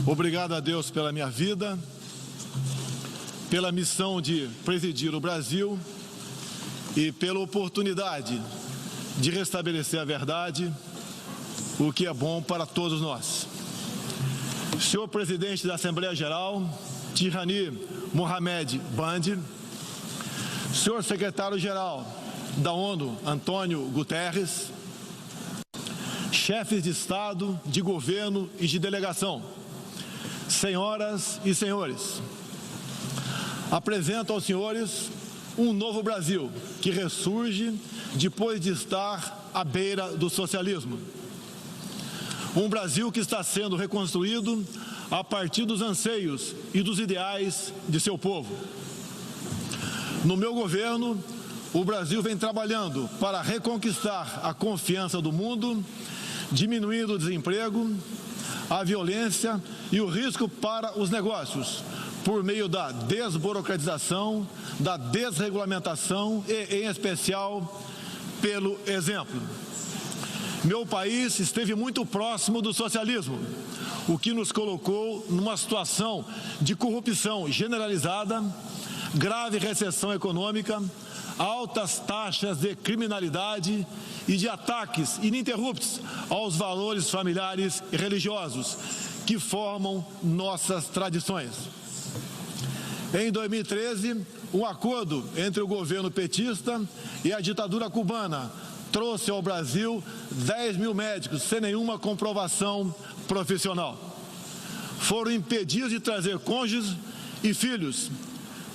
Obrigado a Deus pela minha vida, pela missão de presidir o Brasil e pela oportunidade de restabelecer a verdade, o que é bom para todos nós. Senhor Presidente da Assembleia Geral, Tirani Mohamed Bandi, Senhor Secretário-Geral da ONU, Antônio Guterres, chefes de Estado, de governo e de delegação, senhoras e senhores, apresento aos senhores um novo Brasil que ressurge depois de estar à beira do socialismo. Um Brasil que está sendo reconstruído a partir dos anseios e dos ideais de seu povo. No meu governo, o Brasil vem trabalhando para reconquistar a confiança do mundo, diminuindo o desemprego, a violência e o risco para os negócios, por meio da desburocratização, da desregulamentação e, em especial, pelo exemplo. Meu país esteve muito próximo do socialismo, o que nos colocou numa situação de corrupção generalizada, grave recessão econômica, altas taxas de criminalidade e de ataques ininterruptos aos valores familiares e religiosos que formam nossas tradições. Em 2013, um acordo entre o governo petista e a ditadura cubana trouxe ao Brasil 10 mil médicos sem nenhuma comprovação profissional. Foram impedidos de trazer cônjuges e filhos.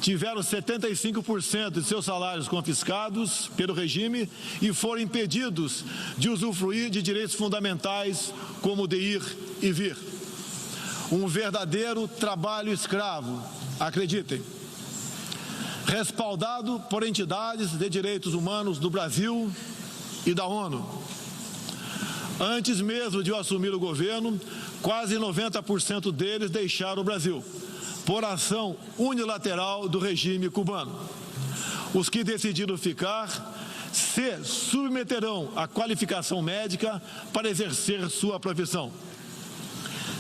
Tiveram 75% de seus salários confiscados pelo regime e foram impedidos de usufruir de direitos fundamentais como o de ir e vir. Um verdadeiro trabalho escravo, acreditem. Respaldado por entidades de direitos humanos do Brasil e da ONU. Antes mesmo de eu assumir o governo, quase 90% deles deixaram o Brasil, por ação unilateral do regime cubano. Os que decidiram ficar se submeterão à qualificação médica para exercer sua profissão.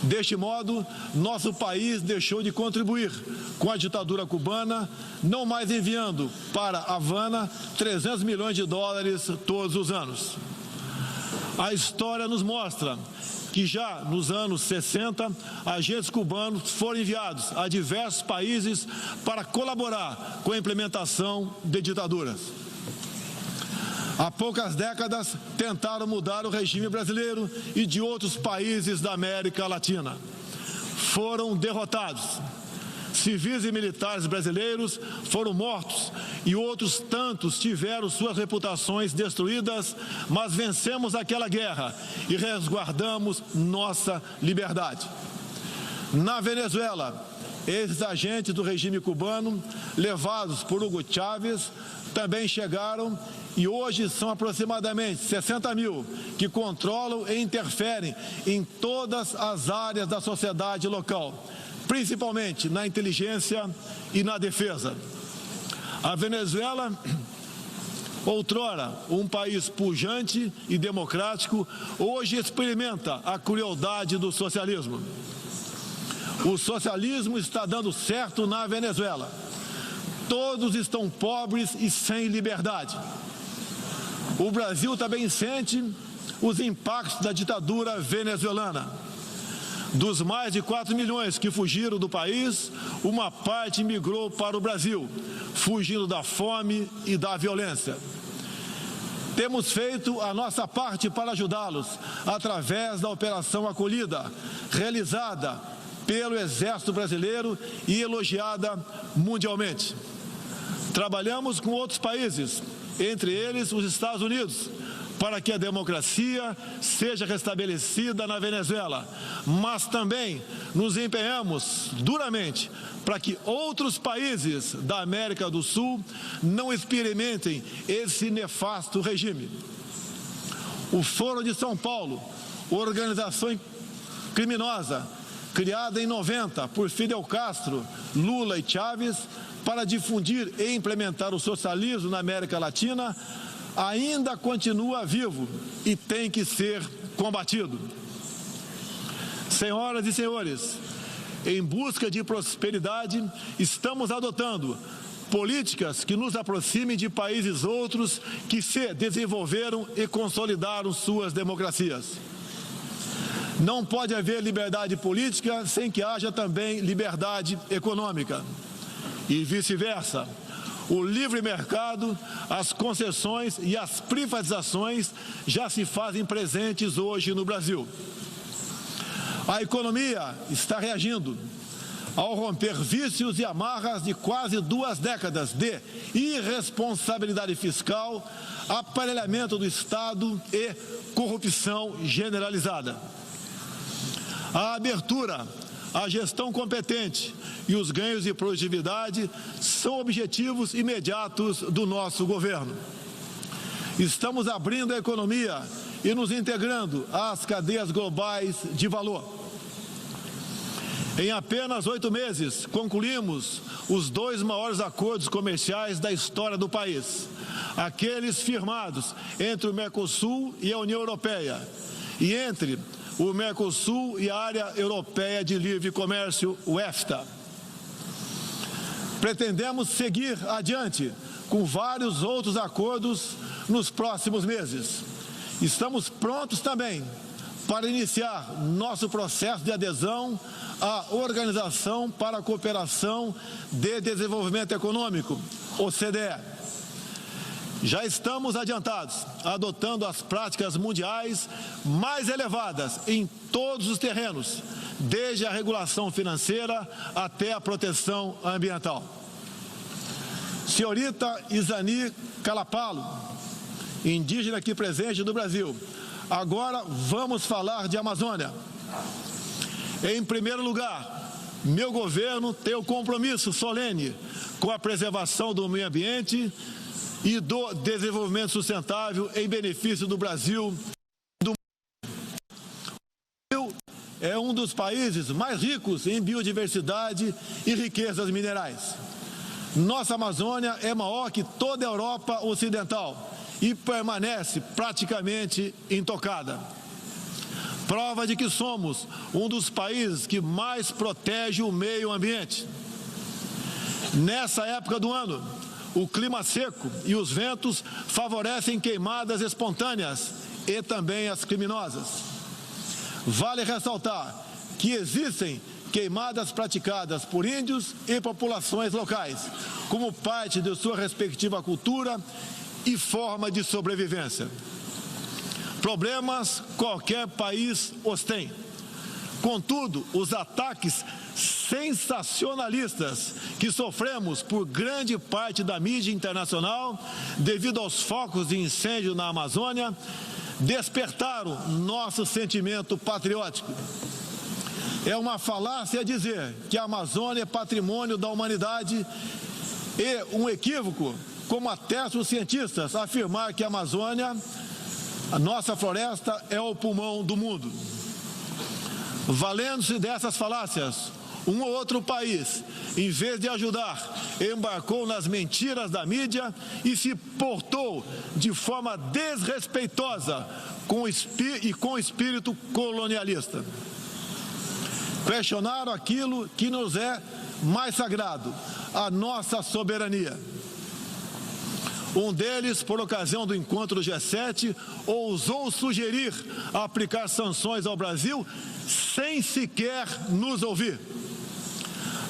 Deste modo, nosso país deixou de contribuir com a ditadura cubana, não mais enviando para Havana 300 milhões de dólares todos os anos. A história nos mostra que já nos anos 60, agentes cubanos foram enviados a diversos países para colaborar com a implementação de ditaduras. Há poucas décadas, tentaram mudar o regime brasileiro e de outros países da América Latina. Foram derrotados. Civis e militares brasileiros foram mortos e outros tantos tiveram suas reputações destruídas, mas vencemos aquela guerra e resguardamos nossa liberdade. Na Venezuela, esses agentes do regime cubano, levados por Hugo Chávez, também chegaram e hoje são aproximadamente 60 mil que controlam e interferem em todas as áreas da sociedade local, principalmente na inteligência e na defesa. A Venezuela, outrora um país pujante e democrático, hoje experimenta a crueldade do socialismo. O socialismo está dando certo na Venezuela. Todos estão pobres e sem liberdade. O Brasil também sente os impactos da ditadura venezuelana. Dos mais de 4 milhões que fugiram do país, uma parte migrou para o Brasil, fugindo da fome e da violência. Temos feito a nossa parte para ajudá-los através da Operação Acolhida, realizada pelo Exército Brasileiro e elogiada mundialmente. Trabalhamos com outros países, entre eles os Estados Unidos, para que a democracia seja restabelecida na Venezuela, mas também nos empenhamos duramente para que outros países da América do Sul não experimentem esse nefasto regime. O Foro de São Paulo, organização criminosa, criada em 90 por Fidel Castro, Lula e Chávez, para difundir e implementar o socialismo na América Latina, ainda continua vivo e tem que ser combatido. Senhoras e senhores, em busca de prosperidade, estamos adotando políticas que nos aproximem de países outros que se desenvolveram e consolidaram suas democracias. Não pode haver liberdade política sem que haja também liberdade econômica. E vice-versa. O livre mercado, as concessões e as privatizações já se fazem presentes hoje no Brasil. A economia está reagindo ao romper vícios e amarras de quase 2 décadas de irresponsabilidade fiscal, aparelhamento do Estado e corrupção generalizada. A abertura, a gestão competente e os ganhos de produtividade são objetivos imediatos do nosso governo. Estamos abrindo a economia e nos integrando às cadeias globais de valor. Em apenas 8 meses, concluímos os 2 maiores acordos comerciais da história do país, aqueles firmados entre o Mercosul e a União Europeia, e entre o Mercosul e a Área Europeia de Livre Comércio, o EFTA. Pretendemos seguir adiante com vários outros acordos nos próximos meses. Estamos prontos também para iniciar nosso processo de adesão à Organização para a Cooperação de Desenvolvimento Econômico, OCDE. Já estamos adiantados, adotando as práticas mundiais mais elevadas em todos os terrenos, desde a regulação financeira até a proteção ambiental. Senhorita Isani Calapalo, indígena aqui presente do Brasil, agora vamos falar de Amazônia. Em primeiro lugar, meu governo tem o compromisso solene com a preservação do meio ambiente e do desenvolvimento sustentável em benefício do Brasil e do mundo. O Brasil é um dos países mais ricos em biodiversidade e riquezas minerais. Nossa Amazônia é maior que toda a Europa Ocidental e permanece praticamente intocada. Prova de que somos um dos países que mais protege o meio ambiente. Nessa época do ano, o clima seco e os ventos favorecem queimadas espontâneas e também as criminosas. Vale ressaltar que existem queimadas praticadas por índios e populações locais, como parte de sua respectiva cultura e forma de sobrevivência. Problemas qualquer país os tem. Contudo, os ataques sensacionalistas que sofremos por grande parte da mídia internacional, devido aos focos de incêndio na Amazônia, despertaram nosso sentimento patriótico. É uma falácia dizer que a Amazônia é patrimônio da humanidade e um equívoco, como atestam os cientistas, afirmar que a Amazônia, a nossa floresta, é o pulmão do mundo. Valendo-se dessas falácias, um ou outro país, em vez de ajudar, embarcou nas mentiras da mídia e se portou de forma desrespeitosa com espírito colonialista. Questionaram aquilo que nos é mais sagrado, a nossa soberania. Um deles, por ocasião do encontro do G7, ousou sugerir aplicar sanções ao Brasil sem sequer nos ouvir.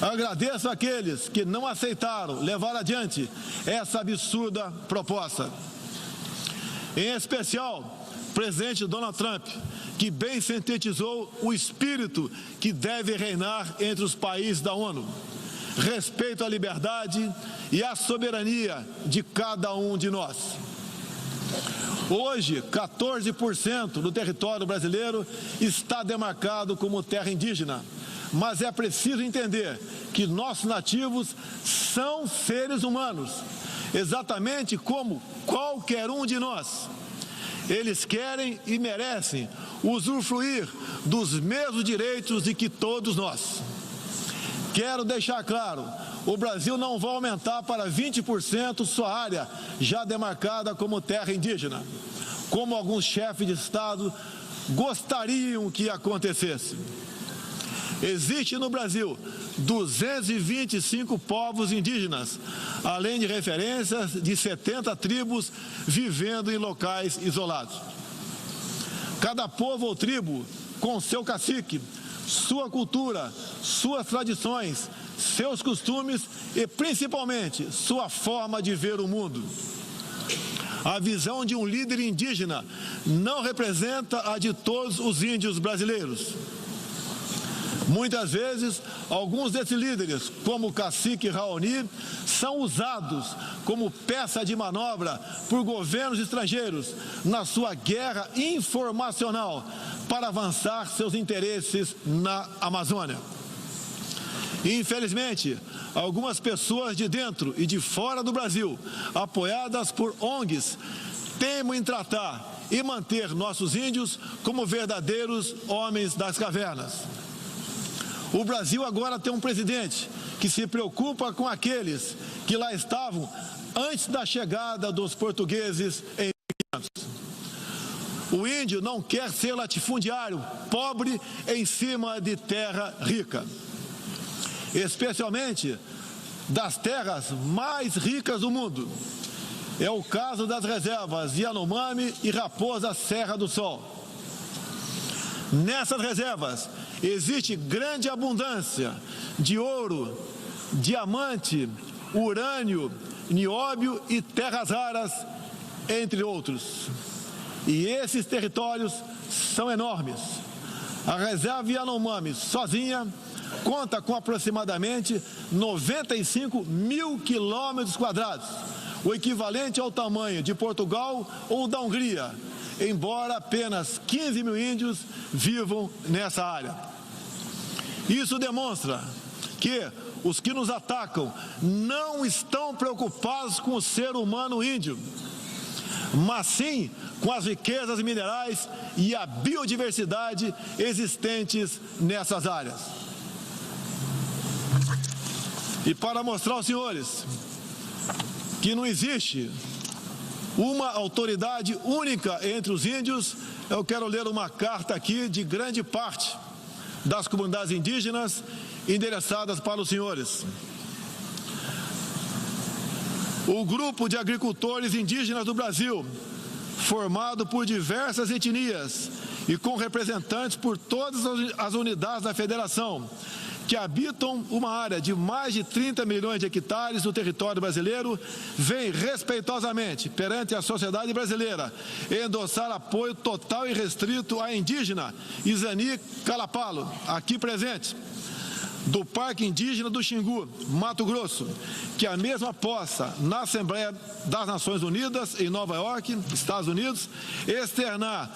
Agradeço àqueles que não aceitaram levar adiante essa absurda proposta. Em especial, o presidente Donald Trump, que bem sintetizou o espírito que deve reinar entre os países da ONU: respeito à liberdade e à soberania de cada um de nós. Hoje, 14% do território brasileiro está demarcado como terra indígena, mas é preciso entender que nossos nativos são seres humanos, exatamente como qualquer um de nós. Eles querem e merecem usufruir dos mesmos direitos de que todos nós. Quero deixar claro, o Brasil não vai aumentar para 20% sua área já demarcada como terra indígena, como alguns chefes de Estado gostariam que acontecesse. Existe no Brasil 225 povos indígenas, além de referências de 70 tribos vivendo em locais isolados. Cada povo ou tribo, com seu cacique, sua cultura, suas tradições, seus costumes e, principalmente, sua forma de ver o mundo. A visão de um líder indígena não representa a de todos os índios brasileiros. Muitas vezes, alguns desses líderes, como o cacique Raoni, são usados como peça de manobra por governos estrangeiros na sua guerra informacional para avançar seus interesses na Amazônia. Infelizmente, algumas pessoas de dentro e de fora do Brasil, apoiadas por ONGs, teimam em tratar e manter nossos índios como verdadeiros homens das cavernas. O Brasil agora tem um presidente que se preocupa com aqueles que lá estavam antes da chegada dos portugueses em 1500. O índio não quer ser latifundiário, pobre em cima de terra rica, especialmente das terras mais ricas do mundo. É o caso das reservas Yanomami e Raposa Serra do Sol. Nessas reservas existe grande abundância de ouro, diamante, urânio, nióbio e terras raras, entre outros. E esses territórios são enormes. A reserva Yanomami sozinha conta com aproximadamente 95 mil quilômetros quadrados, o equivalente ao tamanho de Portugal ou da Hungria, embora apenas 15 mil índios vivam nessa área. Isso demonstra que os que nos atacam não estão preocupados com o ser humano índio, mas sim com as riquezas minerais e a biodiversidade existentes nessas áreas. E para mostrar aos senhores que não existe uma autoridade única entre os índios, eu quero ler uma carta aqui de grande parte das comunidades indígenas endereçadas para os senhores. O grupo de agricultores indígenas do Brasil, formado por diversas etnias e com representantes por todas as unidades da federação, que habitam uma área de mais de 30 milhões de hectares no território brasileiro, vem respeitosamente perante a sociedade brasileira endossar apoio total e restrito à indígena Izani Calapalo, aqui presente, do Parque Indígena do Xingu, Mato Grosso, que a mesma possa, na Assembleia das Nações Unidas, em Nova York, Estados Unidos, externar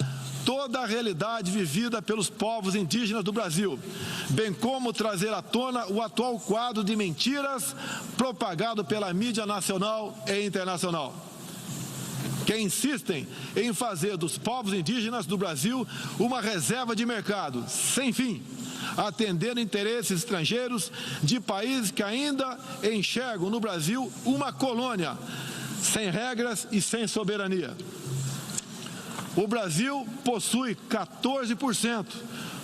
toda a realidade vivida pelos povos indígenas do Brasil, bem como trazer à tona o atual quadro de mentiras propagado pela mídia nacional e internacional, que insistem em fazer dos povos indígenas do Brasil uma reserva de mercado sem fim, atendendo interesses estrangeiros de países que ainda enxergam no Brasil uma colônia, sem regras e sem soberania. O Brasil possui 14%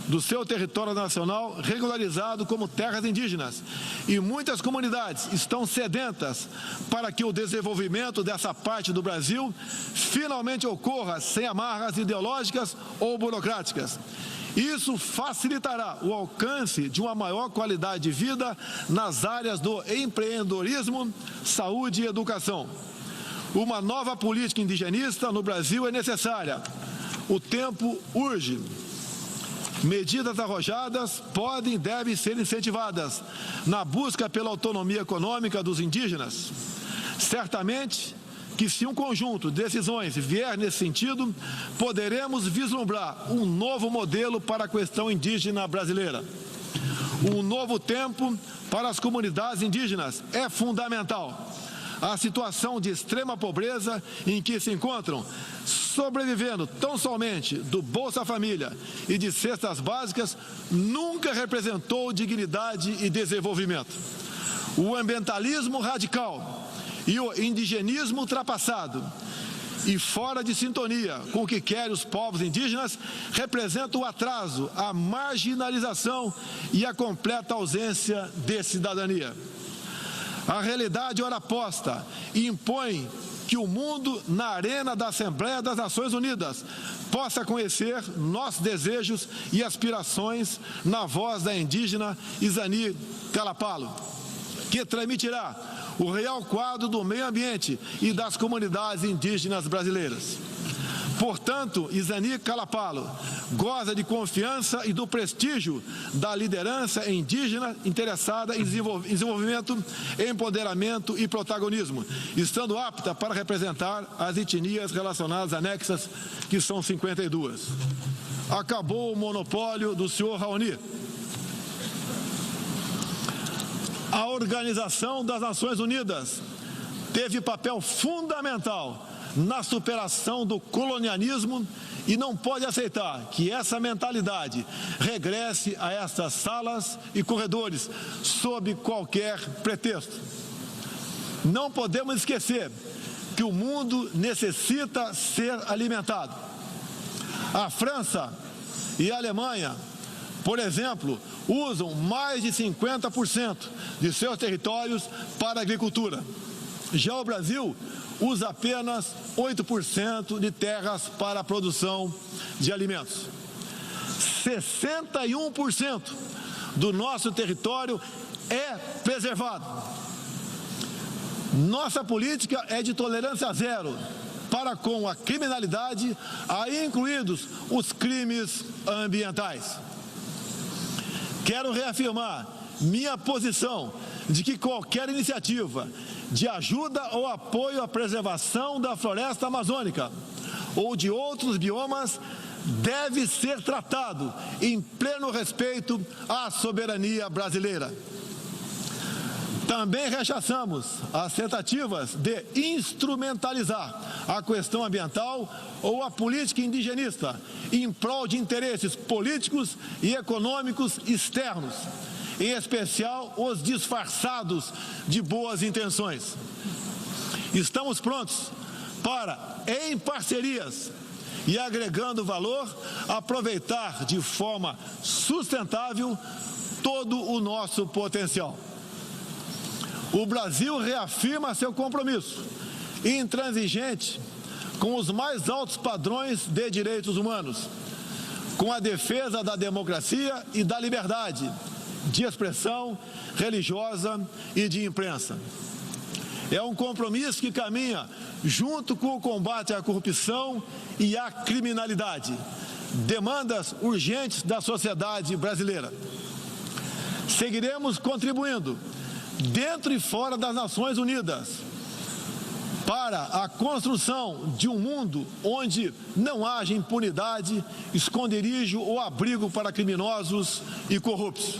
do seu território nacional regularizado como terras indígenas e muitas comunidades estão sedentas para que o desenvolvimento dessa parte do Brasil finalmente ocorra sem amarras ideológicas ou burocráticas. Isso facilitará o alcance de uma maior qualidade de vida nas áreas do empreendedorismo, saúde e educação. Uma nova política indigenista no Brasil é necessária. O tempo urge. Medidas arrojadas podem e devem ser incentivadas na busca pela autonomia econômica dos indígenas. Certamente que, se um conjunto de decisões vier nesse sentido, poderemos vislumbrar um novo modelo para a questão indígena brasileira. Um novo tempo para as comunidades indígenas é fundamental. A situação de extrema pobreza em que se encontram, sobrevivendo tão somente do Bolsa Família e de cestas básicas, nunca representou dignidade e desenvolvimento. O ambientalismo radical e o indigenismo ultrapassado e fora de sintonia com o que querem os povos indígenas, representa o atraso, a marginalização e a completa ausência de cidadania. A realidade ora posta impõe que o mundo, na arena da Assembleia das Nações Unidas, possa conhecer nossos desejos e aspirações na voz da indígena Izani Kalapalo, que transmitirá o real quadro do meio ambiente e das comunidades indígenas brasileiras. Portanto, Izani Kalapalo goza de confiança e do prestígio da liderança indígena interessada em desenvolvimento, empoderamento e protagonismo, estando apta para representar as etnias relacionadas anexas, que são 52. Acabou o monopólio do senhor Raoni. A Organização das Nações Unidas teve papel fundamental na superação do colonialismo e não pode aceitar que essa mentalidade regresse a estas salas e corredores sob qualquer pretexto. Não podemos esquecer que o mundo necessita ser alimentado. A França e a Alemanha, por exemplo, usam mais de 50% de seus territórios para a agricultura. Já o Brasil usa apenas 8% de terras para a produção de alimentos. 61% do nosso território é preservado. Nossa política é de tolerância zero para com a criminalidade, aí incluídos os crimes ambientais. Quero reafirmar minha posição de que qualquer iniciativa de ajuda ou apoio à preservação da floresta amazônica ou de outros biomas deve ser tratado em pleno respeito à soberania brasileira. Também rechaçamos as tentativas de instrumentalizar a questão ambiental ou a política indigenista em prol de interesses políticos e econômicos externos, em especial os disfarçados de boas intenções. Estamos prontos para, em parcerias e agregando valor, aproveitar de forma sustentável todo o nosso potencial. O Brasil reafirma seu compromisso intransigente com os mais altos padrões de direitos humanos, com a defesa da democracia e da liberdade de expressão religiosa e de imprensa. É um compromisso que caminha junto com o combate à corrupção e à criminalidade, demandas urgentes da sociedade brasileira. Seguiremos contribuindo, dentro e fora das Nações Unidas, para a construção de um mundo onde não haja impunidade, esconderijo ou abrigo para criminosos e corruptos.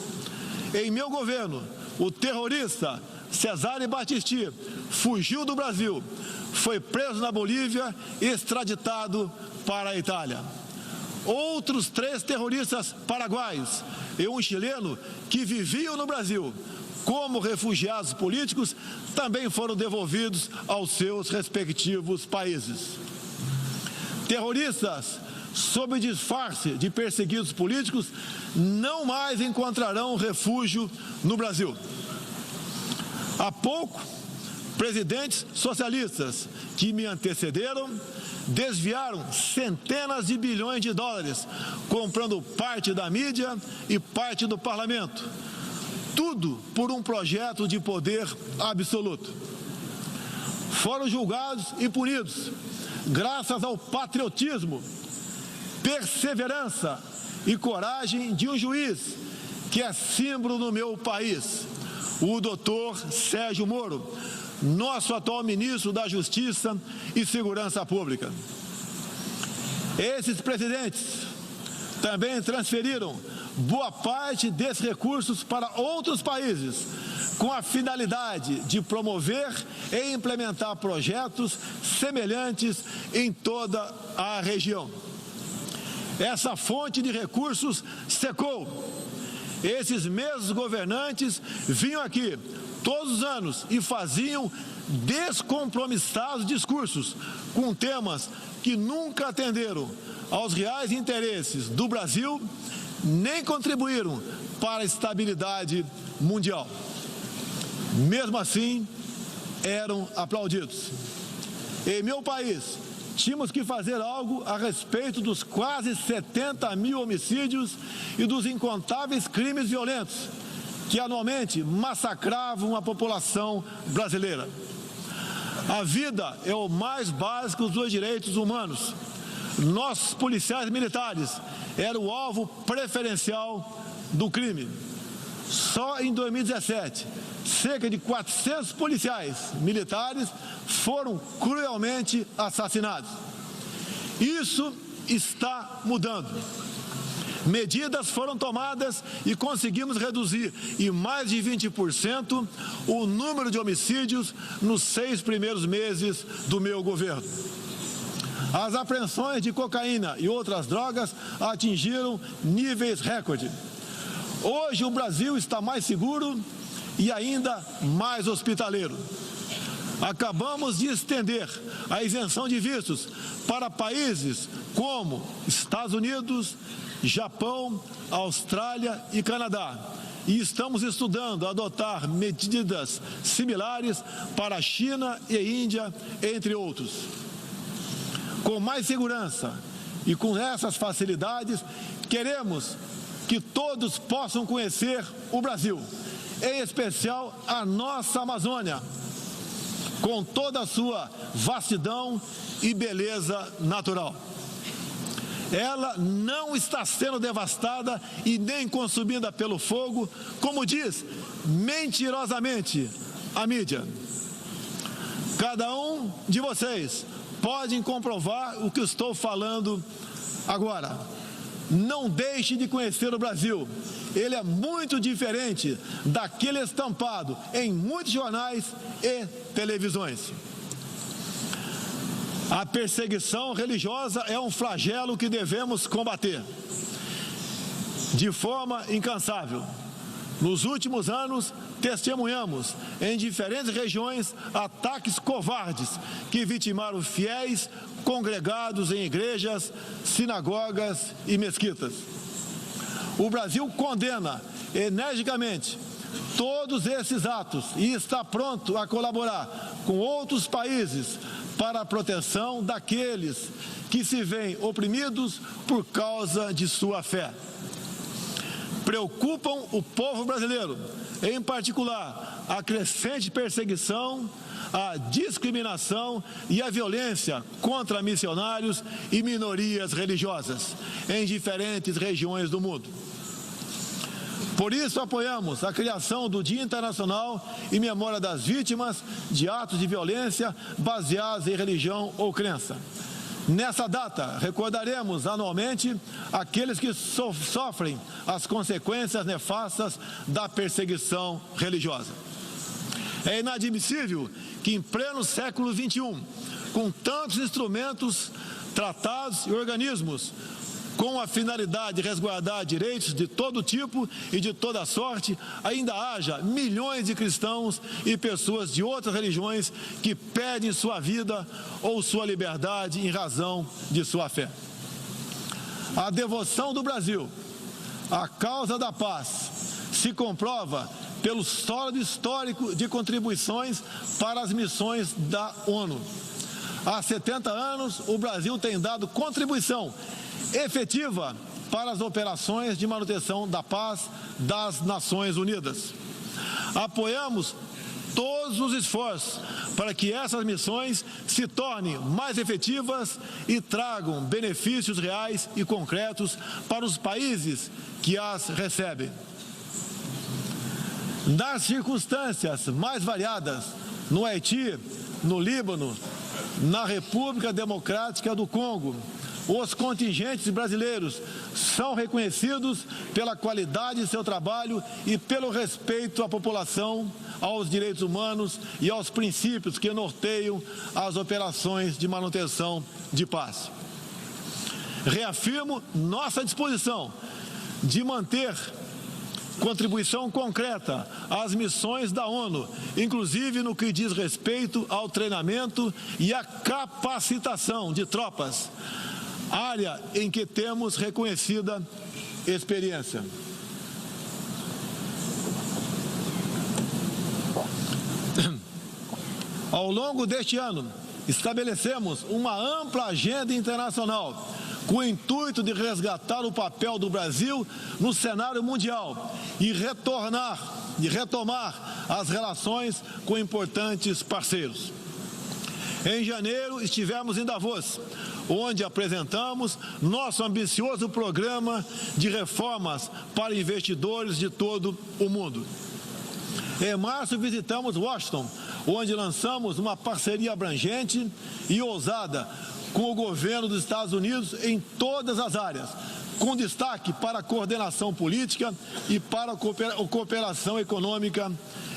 Em meu governo, o terrorista Cesare Battisti fugiu do Brasil, foi preso na Bolívia e extraditado para a Itália. Outros 3 terroristas paraguaios e um chileno que viviam no Brasil como refugiados políticos também foram devolvidos aos seus respectivos países. Terroristas, sob disfarce de perseguidos políticos, não mais encontrarão refúgio no Brasil. Há pouco, presidentes socialistas que me antecederam desviaram centenas de bilhões de dólares, comprando parte da mídia e parte do parlamento. Tudo por um projeto de poder absoluto. Foram julgados e punidos graças ao patriotismo, perseverança e coragem de um juiz que é símbolo no meu país, o doutor Sérgio Moro, nosso atual ministro da Justiça e Segurança Pública. Esses presidentes também transferiram boa parte desses recursos para outros países, com a finalidade de promover e implementar projetos semelhantes em toda a região. Essa fonte de recursos secou. Esses mesmos governantes vinham aqui todos os anos e faziam descompromissados discursos com temas que nunca atenderam aos reais interesses do Brasil, nem contribuíram para a estabilidade mundial. Mesmo assim, eram aplaudidos. Em meu país, tínhamos que fazer algo a respeito dos quase 70 mil homicídios e dos incontáveis crimes violentos que anualmente massacravam a população brasileira. A vida é o mais básico dos direitos humanos. Nossos policiais militares eram o alvo preferencial do crime. Só em 2017, cerca de 400 policiais militares foram cruelmente assassinados. Isso está mudando. Medidas foram tomadas e conseguimos reduzir em mais de 20% o número de homicídios nos 6 primeiros meses do meu governo. As apreensões de cocaína e outras drogas atingiram níveis recorde. Hoje o Brasil está mais seguro e ainda mais hospitaleiro. Acabamos de estender a isenção de vistos para países como Estados Unidos, Japão, Austrália e Canadá. E estamos estudando adotar medidas similares para a China e Índia, entre outros. Com mais segurança e com essas facilidades, queremos que todos possam conhecer o Brasil, em especial a nossa Amazônia, com toda a sua vastidão e beleza natural. Ela não está sendo devastada e nem consumida pelo fogo, como diz mentirosamente a mídia. Cada um de vocês pode comprovar o que estou falando agora. Não deixe de conhecer o Brasil. Ele é muito diferente daquele estampado em muitos jornais e televisões. A perseguição religiosa é um flagelo que devemos combater de forma incansável. Nos últimos anos, testemunhamos em diferentes regiões ataques covardes que vitimaram fiéis congregados em igrejas, sinagogas e mesquitas. O Brasil condena energicamente todos esses atos e está pronto a colaborar com outros países para a proteção daqueles que se veem oprimidos por causa de sua fé. Preocupam o povo brasileiro, em particular, a crescente perseguição, a discriminação e a violência contra missionários e minorias religiosas em diferentes regiões do mundo. Por isso, apoiamos a criação do Dia Internacional em memória das vítimas de atos de violência baseados em religião ou crença. Nessa data, recordaremos anualmente aqueles que sofrem as consequências nefastas da perseguição religiosa. É inadmissível que, em pleno século XXI, com tantos instrumentos, tratados e organismos com a finalidade de resguardar direitos de todo tipo e de toda sorte, ainda haja milhões de cristãos e pessoas de outras religiões que perdem sua vida ou sua liberdade em razão de sua fé. A devoção do Brasil à causa da paz se comprova pelo sólido histórico de contribuições para as missões da ONU. Há 70 anos, o Brasil tem dado contribuição efetiva para as operações de manutenção da paz das Nações Unidas. Apoiamos todos os esforços para que essas missões se tornem mais efetivas e tragam benefícios reais e concretos para os países que as recebem. Nas circunstâncias mais variadas, no Haiti, no Líbano, na República Democrática do Congo, os contingentes brasileiros são reconhecidos pela qualidade de seu trabalho e pelo respeito à população, aos direitos humanos e aos princípios que norteiam as operações de manutenção de paz. Reafirmo nossa disposição de manter contribuição concreta às missões da ONU, inclusive no que diz respeito ao treinamento e à capacitação de tropas, área em que temos reconhecida experiência. Ao longo deste ano, estabelecemos uma ampla agenda internacional com o intuito de resgatar o papel do Brasil no cenário mundial e retomar as relações com importantes parceiros. Em janeiro, estivemos em Davos, onde apresentamos nosso ambicioso programa de reformas para investidores de todo o mundo. Em março, visitamos Washington, onde lançamos uma parceria abrangente e ousada com o governo dos Estados Unidos em todas as áreas, com destaque para a coordenação política e para a cooperação econômica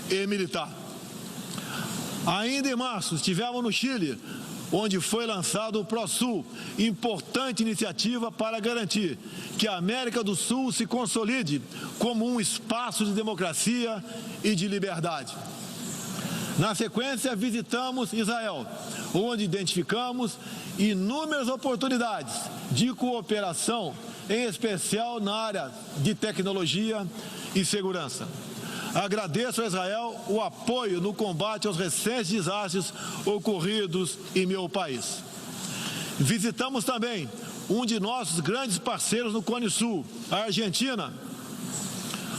e militar. Ainda em março, estivemos no Chile, onde foi lançado o ProSul, importante iniciativa para garantir que a América do Sul se consolide como um espaço de democracia e de liberdade. Na sequência, visitamos Israel, onde identificamos inúmeras oportunidades de cooperação, em especial na área de tecnologia e segurança. Agradeço a Israel o apoio no combate aos recentes desastres ocorridos em meu país. Visitamos também um de nossos grandes parceiros no Cone Sul, a Argentina.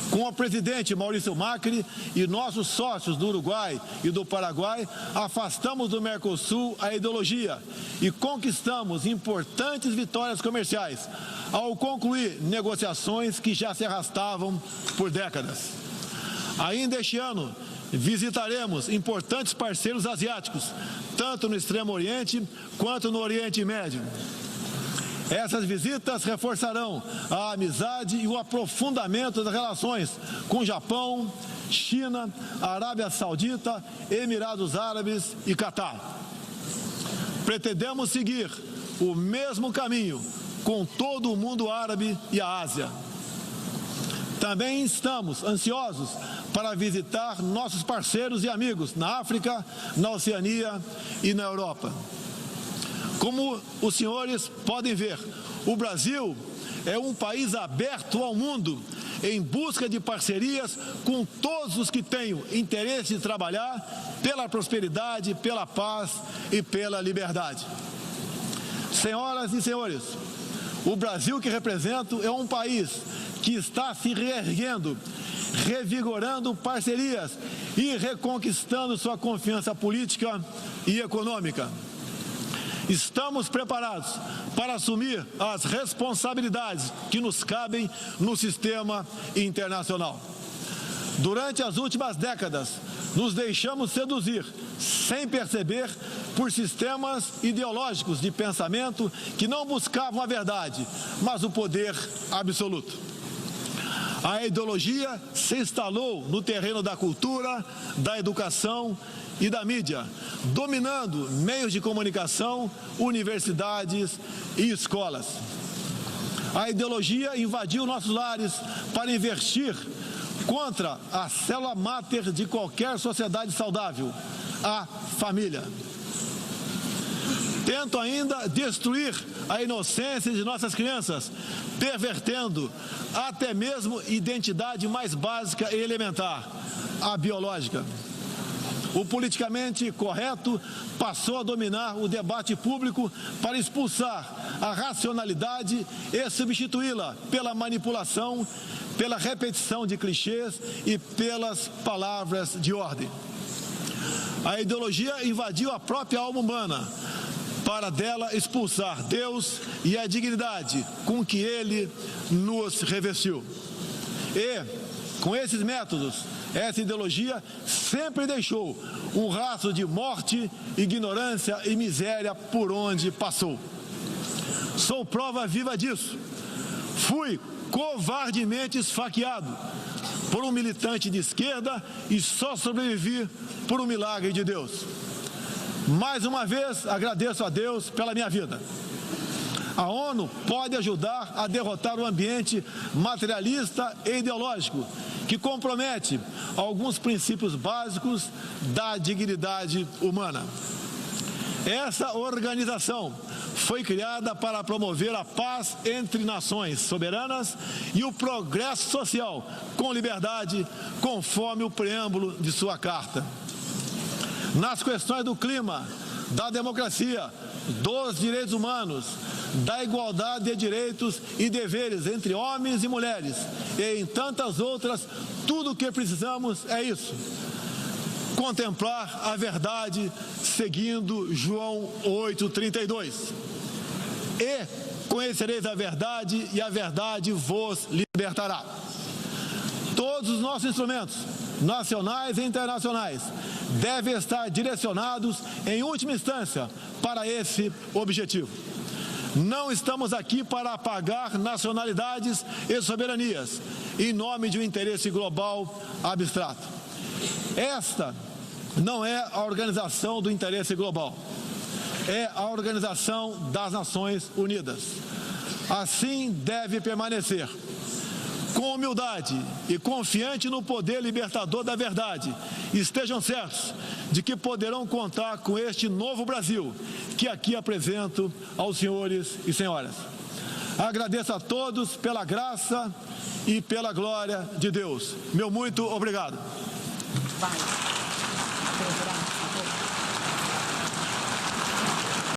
Com o presidente Maurício Macri e nossos sócios do Uruguai e do Paraguai, afastamos do Mercosul a ideologia e conquistamos importantes vitórias comerciais, ao concluir negociações que já se arrastavam por décadas. Ainda este ano, visitaremos importantes parceiros asiáticos, tanto no Extremo Oriente quanto no Oriente Médio. Essas visitas reforçarão a amizade e o aprofundamento das relações com Japão, China, Arábia Saudita, Emirados Árabes e Catar. Pretendemos seguir o mesmo caminho com todo o mundo árabe e a Ásia. Também estamos ansiosos para visitar nossos parceiros e amigos na África, na Oceania e na Europa. Como os senhores podem ver, o Brasil é um país aberto ao mundo em busca de parcerias com todos os que tenham interesse de trabalhar pela prosperidade, pela paz e pela liberdade. Senhoras e senhores, o Brasil que represento é um país que está se reerguendo, revigorando parcerias e reconquistando sua confiança política e econômica. Estamos preparados para assumir as responsabilidades que nos cabem no sistema internacional. Durante as últimas décadas, nos deixamos seduzir, sem perceber, por sistemas ideológicos de pensamento que não buscavam a verdade, mas o poder absoluto. A ideologia se instalou no terreno da cultura, da educação e da mídia, dominando meios de comunicação, universidades e escolas. A ideologia invadiu nossos lares para investir contra a célula máter de qualquer sociedade saudável, a família. Tentam ainda destruir a inocência de nossas crianças, pervertendo até mesmo a identidade mais básica e elementar, a biológica. O politicamente correto passou a dominar o debate público para expulsar a racionalidade e substituí-la pela manipulação, pela repetição de clichês e pelas palavras de ordem. A ideologia invadiu a própria alma humana para dela expulsar Deus e a dignidade com que Ele nos revestiu. E, com esses métodos, essa ideologia sempre deixou um rastro de morte, ignorância e miséria por onde passou. Sou prova viva disso. Fui covardemente esfaqueado por um militante de esquerda e só sobrevivi por um milagre de Deus. Mais uma vez, agradeço a Deus pela minha vida. A ONU pode ajudar a derrotar o ambiente materialista e ideológico, que compromete alguns princípios básicos da dignidade humana. Essa organização foi criada para promover a paz entre nações soberanas e o progresso social com liberdade, conforme o preâmbulo de sua carta. Nas questões do clima, da democracia, dos direitos humanos, da igualdade de direitos e deveres entre homens e mulheres, e em tantas outras, tudo o que precisamos é isso: contemplar a verdade seguindo João 8,32. E conhecereis a verdade, e a verdade vos libertará. Todos os nossos instrumentos, nacionais e internacionais, devem estar direcionados, em última instância, para esse objetivo. Não estamos aqui para apagar nacionalidades e soberanias, em nome de um interesse global abstrato. Esta não é a organização do interesse global, é a Organização das Nações Unidas. Assim deve permanecer, com humildade e confiante no poder libertador da verdade. Estejam certos de que poderão contar com este novo Brasil, que aqui apresento aos senhores e senhoras. Agradeço a todos pela graça e pela glória de Deus. Meu muito obrigado.